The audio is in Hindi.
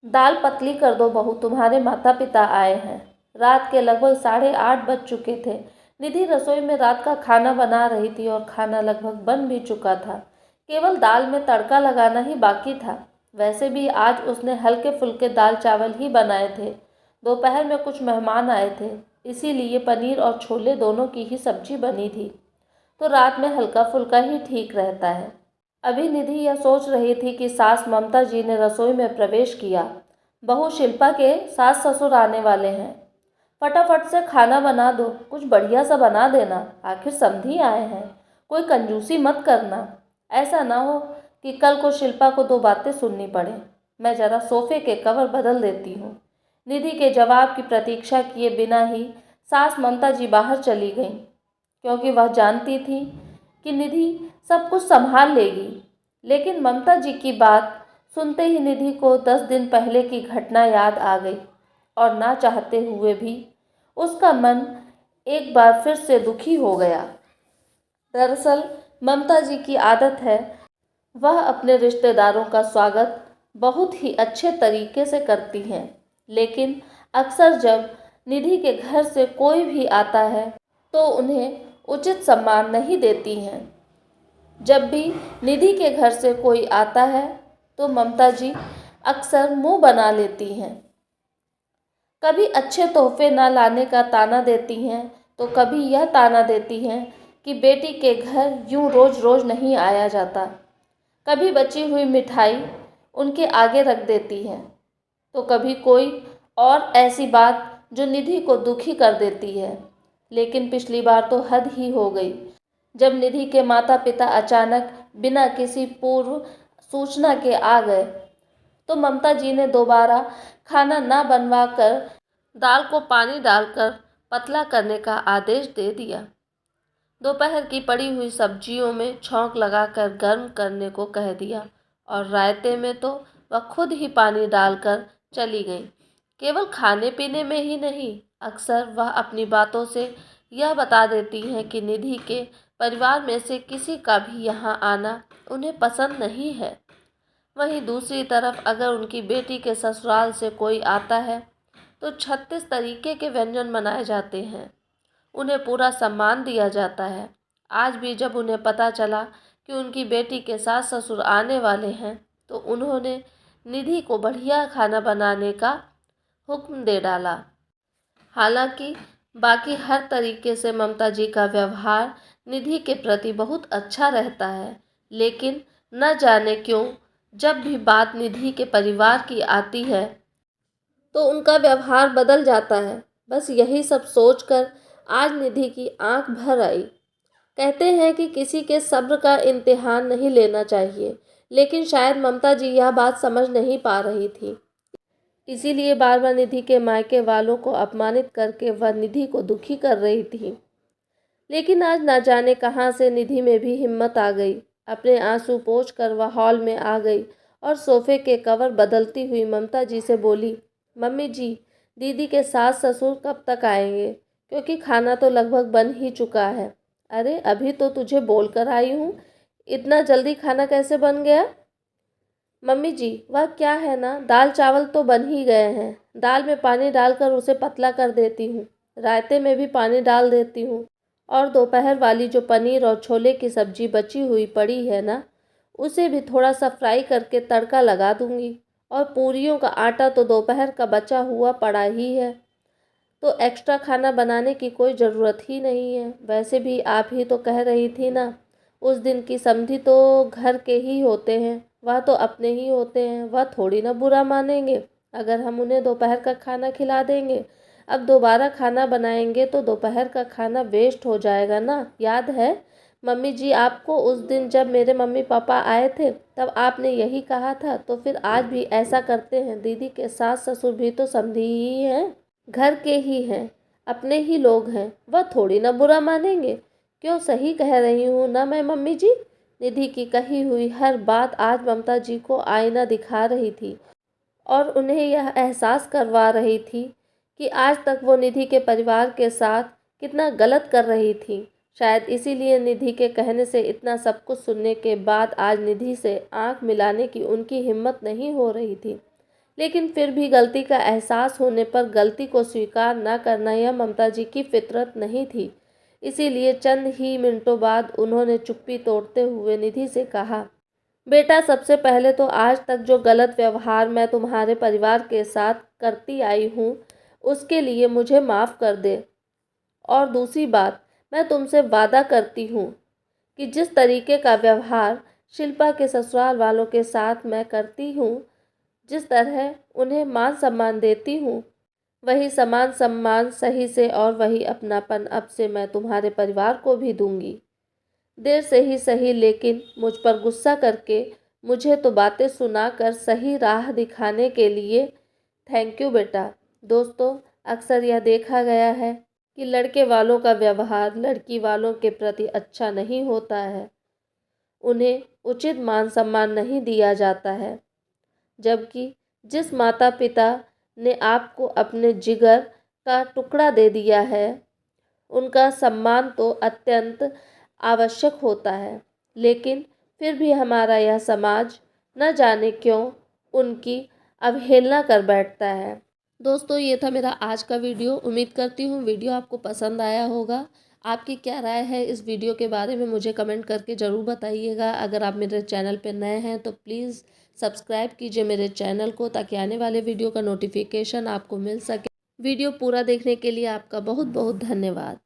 दाल पतली कर दो बहू, तुम्हारे माता पिता आए हैं। रात के लगभग 8:30 बज चुके थे। निधि रसोई में रात का खाना बना रही थी और खाना लगभग बन भी चुका था। केवल दाल में तड़का लगाना ही बाकी था। वैसे भी आज उसने हल्के फुल्के दाल चावल ही बनाए थे। दोपहर में कुछ मेहमान आए थे, इसीलिए पनीर और छोले दोनों की ही सब्जी बनी थी। तो रात में हल्का फुल्का ही ठीक रहता है। अभी निधि यह सोच रही थी कि सास ममता जी ने रसोई में प्रवेश किया। बहू शिल्पा के सास ससुर आने वाले हैं, फटाफट से खाना बना दो, कुछ बढ़िया सा बना देना, आखिर समधी आए हैं, कोई कंजूसी मत करना। ऐसा ना हो कि कल को शिल्पा को दो बातें सुननी पड़े। मैं जरा सोफे के कवर बदल देती हूँ। निधि के जवाब की प्रतीक्षा किए बिना ही सास ममता जी बाहर चली गईं, क्योंकि वह जानती थी कि निधि सब कुछ संभाल लेगी। लेकिन ममता जी की बात सुनते ही निधि को 10 दिन पहले की घटना याद आ गई और ना चाहते हुए भी उसका मन एक बार फिर से दुखी हो गया। दरअसल ममता जी की आदत है, वह अपने रिश्तेदारों का स्वागत बहुत ही अच्छे तरीके से करती हैं। लेकिन अक्सर जब निधि के घर से कोई भी आता है तो उन्हें उचित सम्मान नहीं देती हैं। जब भी निधि के घर से कोई आता है तो ममता जी अक्सर मुंह बना लेती हैं। कभी अच्छे तोहफे न लाने का ताना देती हैं तो कभी यह ताना देती हैं कि बेटी के घर यूं रोज रोज नहीं आया जाता। कभी बची हुई मिठाई उनके आगे रख देती हैं तो कभी कोई और ऐसी बात जो निधि को दुखी कर देती है। लेकिन पिछली बार तो हद ही हो गई, जब निधि के माता पिता अचानक बिना किसी पूर्व सूचना के आ गए तो ममता जी ने दोबारा खाना ना बनवा कर दाल को पानी डालकर पतला करने का आदेश दे दिया। दोपहर की पड़ी हुई सब्जियों में छौंक लगाकर गर्म करने को कह दिया और रायते में तो वह खुद ही पानी डालकर चली गई। केवल खाने पीने में ही नहीं, अक्सर वह अपनी बातों से यह बता देती हैं कि निधि के परिवार में से किसी का भी यहाँ आना उन्हें पसंद नहीं है। वहीं दूसरी तरफ अगर उनकी बेटी के ससुराल से कोई आता है तो 36 तरीके के व्यंजन बनाए जाते हैं, उन्हें पूरा सम्मान दिया जाता है। आज भी जब उन्हें पता चला कि उनकी बेटी के सास ससुर आने वाले हैं तो उन्होंने निधि को बढ़िया खाना बनाने का हुक्म दे डाला। हालांकि बाकी हर तरीके से ममता जी का व्यवहार निधि के प्रति बहुत अच्छा रहता है, लेकिन न जाने क्यों जब भी बात निधि के परिवार की आती है तो उनका व्यवहार बदल जाता है। बस यही सब सोचकर आज निधि की आंख भर आई। कहते हैं कि किसी के सब्र का इम्तिहान नहीं लेना चाहिए, लेकिन शायद ममता जी यह बात समझ नहीं पा रही थी। इसीलिए बार बार निधि के मायके वालों को अपमानित करके वह निधि को दुखी कर रही थी। लेकिन आज न जाने कहाँ से निधि में भी हिम्मत आ गई। अपने आंसू पोंछ कर वह हॉल में आ गई और सोफे के कवर बदलती हुई ममता जी से बोली, मम्मी जी, दीदी के सास ससुर कब तक आएंगे? क्योंकि खाना तो लगभग बन ही चुका है। अरे अभी तो तुझे बोल कर आई हूँ, इतना जल्दी खाना कैसे बन गया? मम्मी जी, वह क्या है ना, दाल चावल तो बन ही गए हैं। दाल में पानी डालकर उसे पतला कर देती हूँ, रायते में भी पानी डाल देती हूँ और दोपहर वाली जो पनीर और छोले की सब्जी बची हुई पड़ी है ना, उसे भी थोड़ा सा फ्राई करके तड़का लगा दूंगी। और पूरियों का आटा तो दोपहर का बचा हुआ पड़ा ही है, तो एक्स्ट्रा खाना बनाने की कोई ज़रूरत ही नहीं है। वैसे भी आप ही तो कह रही थी ना, उस दिन की समधी तो घर के ही होते हैं, वह तो अपने ही होते हैं, वह थोड़ी ना बुरा मानेंगे अगर हम उन्हें दोपहर का खाना खिला देंगे। अब दोबारा खाना बनाएंगे तो दोपहर का खाना वेस्ट हो जाएगा ना। याद है मम्मी जी आपको, उस दिन जब मेरे मम्मी पापा आए थे तब आपने यही कहा था, तो फिर आज भी ऐसा करते हैं। दीदी के सास ससुर भी तो समधी ही हैं, घर के ही हैं, अपने ही लोग हैं, वह थोड़ी ना बुरा मानेंगे। क्यों, सही कह रही हूँ ना मैं मम्मी जी? निधि की कही हुई हर बात आज ममता जी को आईना दिखा रही थी और उन्हें यह एहसास करवा रही थी कि आज तक वो निधि के परिवार के साथ कितना गलत कर रही थी। शायद इसीलिए निधि के कहने से इतना सब कुछ सुनने के बाद आज निधि से आंख मिलाने की उनकी हिम्मत नहीं हो रही थी। लेकिन फिर भी गलती का एहसास होने पर गलती को स्वीकार न करना यह ममता जी की फितरत नहीं थी। इसीलिए चंद ही मिनटों बाद उन्होंने चुप्पी तोड़ते हुए निधि से कहा, बेटा, सबसे पहले तो आज तक जो गलत व्यवहार मैं तुम्हारे परिवार के साथ करती आई हूँ, उसके लिए मुझे माफ़ कर दे। और दूसरी बात, मैं तुमसे वादा करती हूँ कि जिस तरीके का व्यवहार शिल्पा के ससुराल वालों के साथ मैं करती हूँ, जिस तरह उन्हें मान सम्मान देती हूँ, वही समान सम्मान सही से और वही अपनापन अब से मैं तुम्हारे परिवार को भी दूंगी। देर से ही सही, लेकिन मुझ पर गुस्सा करके मुझे तो बातें सुनाकर सही राह दिखाने के लिए थैंक यू बेटा। दोस्तों, अक्सर यह देखा गया है कि लड़के वालों का व्यवहार लड़की वालों के प्रति अच्छा नहीं होता है। उन्हें उचित मान सम्मान नहीं दिया जाता है, जबकि जिस माता पिता ने आपको अपने जिगर का टुकड़ा दे दिया है, उनका सम्मान तो अत्यंत आवश्यक होता है। लेकिन फिर भी हमारा यह समाज न जाने क्यों उनकी अवहेलना कर बैठता है। दोस्तों, ये था मेरा आज का वीडियो। उम्मीद करती हूँ वीडियो आपको पसंद आया होगा। आपकी क्या राय है इस वीडियो के बारे में मुझे कमेंट करके ज़रूर बताइएगा। अगर आप मेरे चैनल पर नए हैं तो प्लीज़ सब्सक्राइब कीजिए मेरे चैनल को, ताकि आने वाले वीडियो का नोटिफिकेशन आपको मिल सके। वीडियो पूरा देखने के लिए आपका बहुत बहुत धन्यवाद।